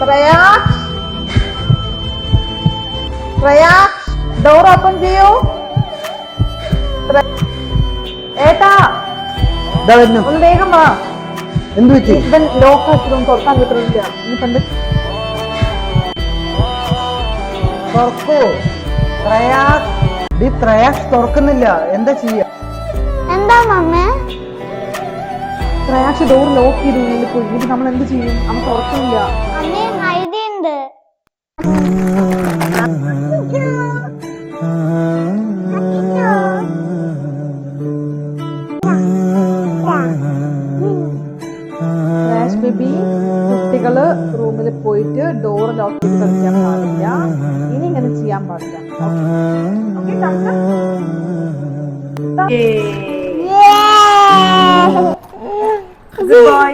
പ്രയാഗ് പ്രയാഗ് door open ചെയ്യൂ. ഏട്ടാ ഒന്ന് വേഗം വാ. എന്ത് പറ്റി? ഇവൻ ലോക്ക് ആക്കിയതൊന്നും തുറക്കാൻ പറ്റുന്നില്ല. ഇനിയിപ്പോ എന്ത് തുറക്കൂ. പ്രയാസ് തുറക്കുന്നില്ല. എന്താ ചെയ്യാ? എന്താ മമ്മേ? പ്രയാഗ് ഡോർ ലോക്ക് ചെയ്തു ഉള്ളിൽ പോയി. ഇനി നമ്മൾ എന്ത് ചെയ്യും? അവൻ തുറക്കുന്നില്ല. അമ്മേ ഐഡിയ ഉണ്ട്. പ്രയാഗ് ബേബി, കുട്ടികള് റൂമിൽ പോയിട്ട് ഡോർ ലോക്ക് ചെയ്ത് കളിക്കാൻ പാടില്ല. ഇനി ഇങ്ങനെ ചെയ്യാൻ പാടില്ല. Good boy.